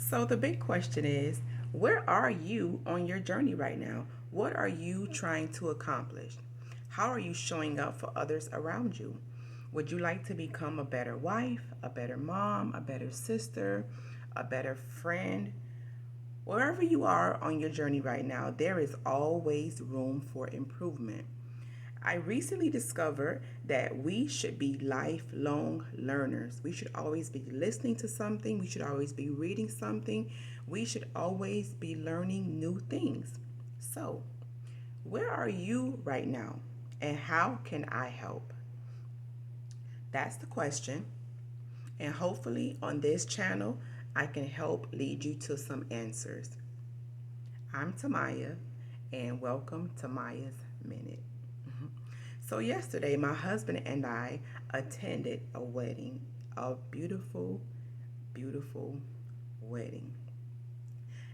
So the big question is, where are you on your journey right now? What are you trying to accomplish? How are you showing up for others around you? Would you like to become a better wife, a better mom, a better sister, a better friend? Wherever you are on your journey right now, there is always room for improvement. I recently discovered that we should be lifelong learners. We should always be listening to something. We should always be reading something. We should always be learning new things. So, where are you right now? And how can I help? That's the question. And hopefully, on this channel, I can help lead you to some answers. I'm Tamaya, and welcome to Maya's Minute. So, yesterday, my husband and I attended a wedding, a beautiful, beautiful wedding.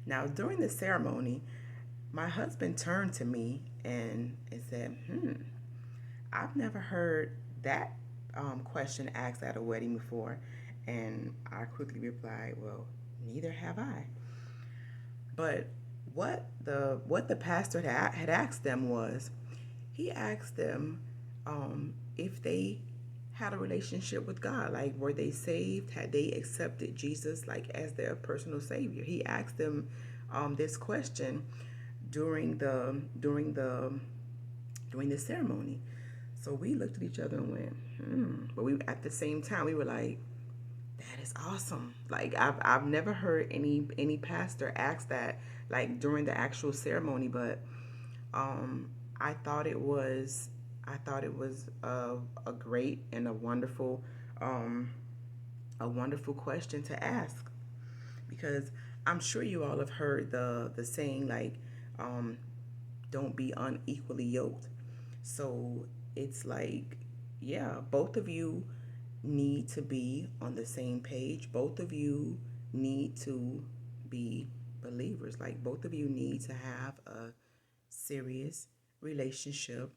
Now, during the ceremony, my husband turned to me and said, I've never heard that question asked at a wedding before. And I quickly replied, well, neither have I. But what the pastor had asked them was, he asked them if they had a relationship with God, like were they saved, had they accepted Jesus like as their personal savior. He asked them this question during the ceremony. So we looked at each other and went, But we at the same time we were like, that is awesome. Like I've never heard any pastor ask that like during the actual ceremony, but um, I thought it was I thought it was a great and um, a wonderful question to ask, because I'm sure you all have heard the saying like um, don't be unequally yoked. So it's like, yeah, both of you need to be on the same page. Both of you need to be believers. Like both of you need to have a serious relationship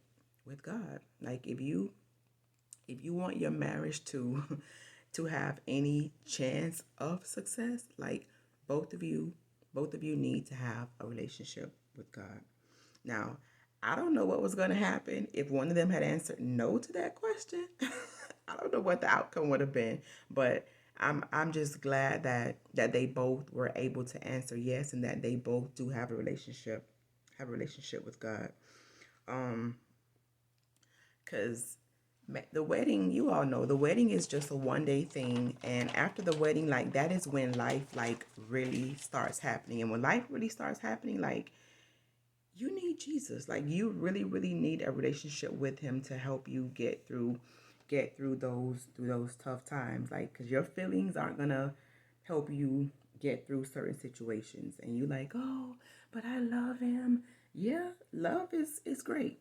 with God. Like if you want your marriage to to have any chance of success, like both of you both of you need to have a relationship with God. Now, I don't know what was going to happen if one of them had answered no to that question. I don't know what the outcome would have been, but I'm just glad that they both were able to answer yes, and that they both do have a relationship with God. Um, because the wedding, you all know, the wedding is just a 1 day thing, and after the wedding, like that is when life like really starts happening, and when life really starts happening, like you need Jesus. Like you really, really need a relationship with him to help you get through those tough times. Like, cause your feelings aren't gonna help you get through certain situations. And you like, oh, but I love him. Yeah, love is great,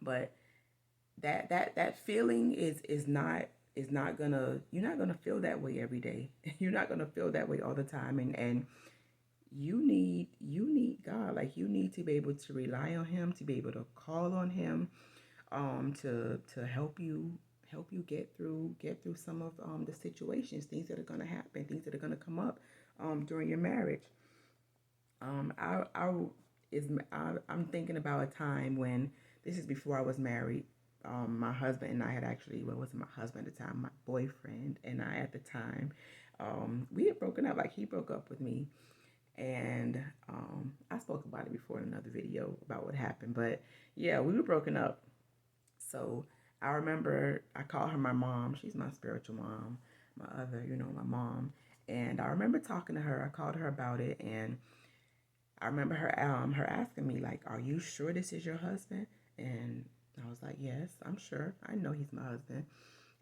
but that feeling is not gonna, you're not gonna feel that way every day. You're not gonna feel that way all the time, and you need God. Like you need to be able to rely on him, to be able to call on him, to help you get through some of the situations, things that are gonna happen, things that are gonna come up during your marriage. I is I'm thinking about a time when, this is before I was married. My husband and I had actually, well, it wasn't my husband at the time, my boyfriend and I at the time, we had broken up. Like he broke up with me, and I spoke about it before in another video about what happened. But yeah, we were broken up. So I remember I called her my mom. She's my spiritual mom, my other, my mom. And I remember talking to her. I called her about it, and I remember her asking me like, "Are you sure this is your husband?" And I was like, "Yes, I'm sure. I know he's my husband."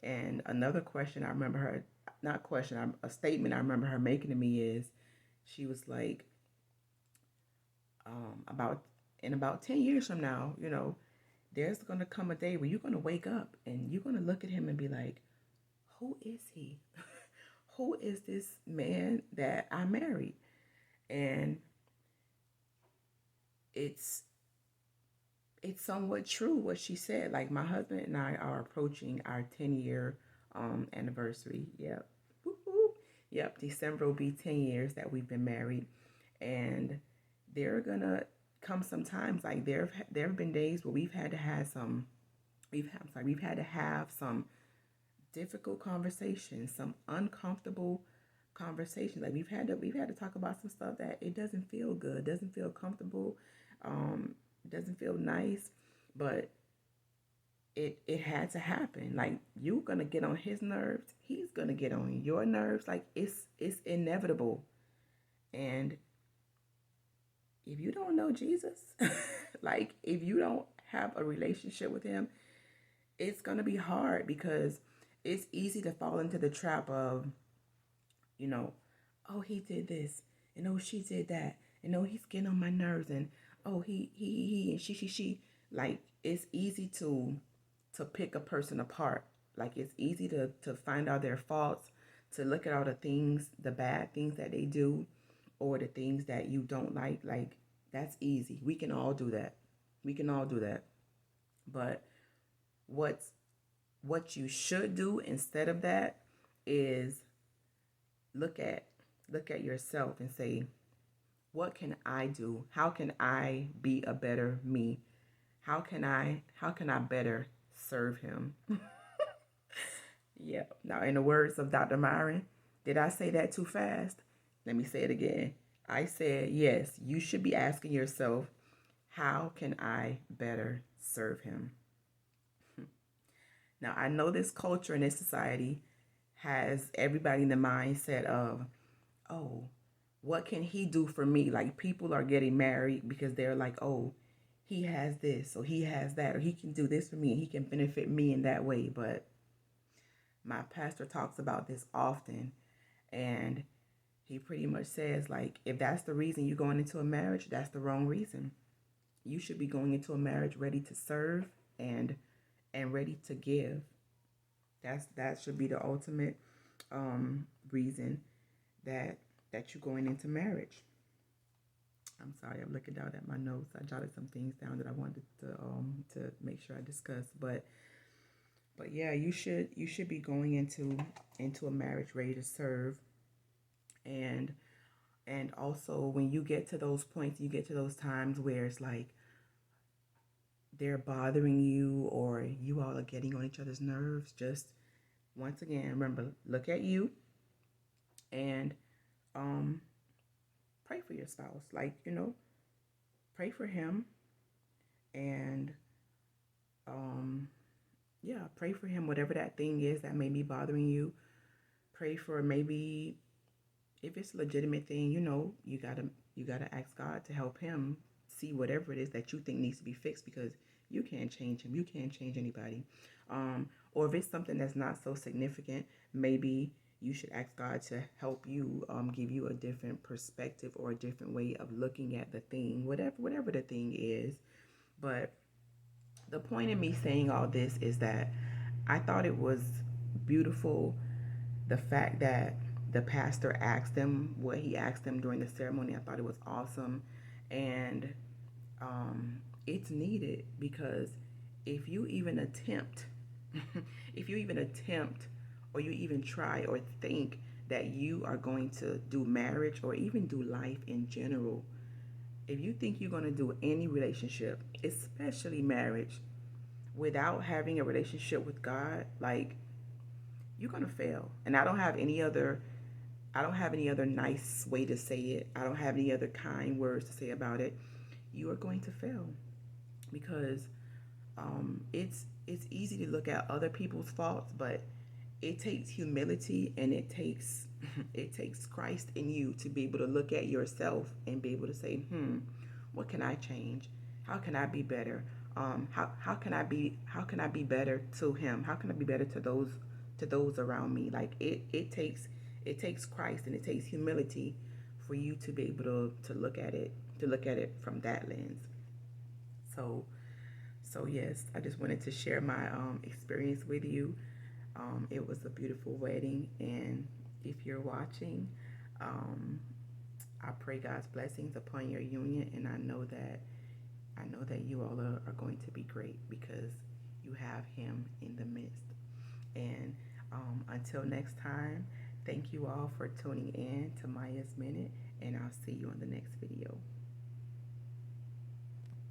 And another question I remember her, not question, a statement I remember her making to me is, she was like, about in about 10 years from now, there's going to come a day where you're going to wake up and you're going to look at him and be like, who is he? Who is this man that I married? And it's it's somewhat true what she said. Like my husband and I are approaching our 10-year anniversary. Yep. Woo-hoo. Yep, December will be 10 years that we've been married. And there are gonna come some times like there have been days where we've had to have some we've had to have some difficult conversations, some uncomfortable conversations. Like we've had to talk about some stuff that it doesn't feel good, doesn't feel comfortable, doesn't feel nice, but it had to happen. Like you're gonna get on his nerves, he's gonna get on your nerves. Like it's inevitable. And if you don't know Jesus, like if you don't have a relationship with him, it's gonna be hard because it's easy to fall into the trap of, you know, oh he did this and oh she did that and oh he's getting on my nerves and oh he and she like it's easy to pick a person apart. Like it's easy to find out their faults, to look at all the things, the bad things that they do, or the things that you don't like. Like that's easy. We can all do that. We can all do that. But what's what you should do instead of that is look at look at yourself and say, what can I do? How can I be a better me? How can I better serve him? Yeah. Now, in the words of Dr. Myron, did I say that too fast? Let me say it again. I said, yes, you should be asking yourself, how can I better serve him? Now, I know this culture and this society has everybody in the mindset of, oh, what can he do for me? Like people are getting married because they're like, oh, he has this or he has that or he can do this for me and he can benefit me in that way. But my pastor talks about this often, and he pretty much says like if that's the reason you're going into a marriage, that's the wrong reason. You should be going into a marriage ready to serve and ready to give. That should be the ultimate reason that you're going into marriage. I'm sorry, I'm looking down at my notes. I jotted some things down that I wanted to make sure I discuss. But yeah, you should be going into a marriage ready to serve, and also when you get to those points, you get to those times where it's like they're bothering you or you all are getting on each other's nerves. Just once again, remember, look at you and um pray for your spouse. Like, pray for him and um yeah, pray for him, whatever that thing is that may be bothering you. Pray for maybe if it's a legitimate thing, you gotta ask God to help him see whatever it is that you think needs to be fixed because you can't change him. You can't change anybody. Or if it's something that's not so significant, maybe you should ask God to help you, give you a different perspective or a different way of looking at the thing, whatever the thing is. But the point in me saying all this is that I thought it was beautiful, the fact that the pastor asked them what he asked them during the ceremony. I thought it was awesome. And it's needed because if you even attempt, if you even attempt, or you even try or think that you are going to do marriage or even do life in general, if you think you're going to do any relationship, especially marriage, without having a relationship with God, like you're going to fail. And I don't have any other nice way to say it. I don't have any other kind words to say about it. You are going to fail because it's easy to look at other people's faults, but it takes humility and it takes it takes Christ in you to be able to look at yourself and be able to say, what can I change? How can I be better? How can I be better to him? How can I be better to those around me? Like it takes Christ and it takes humility for you to be able to look at it from that lens. So yes, I just wanted to share my experience with you. It was a beautiful wedding, and if you're watching, um, I pray God's blessings upon your union, and I know that you all are going to be great because you have Him in the midst. And until next time, Thank you all for tuning in to Maya's Minute, and I'll see you on the next video.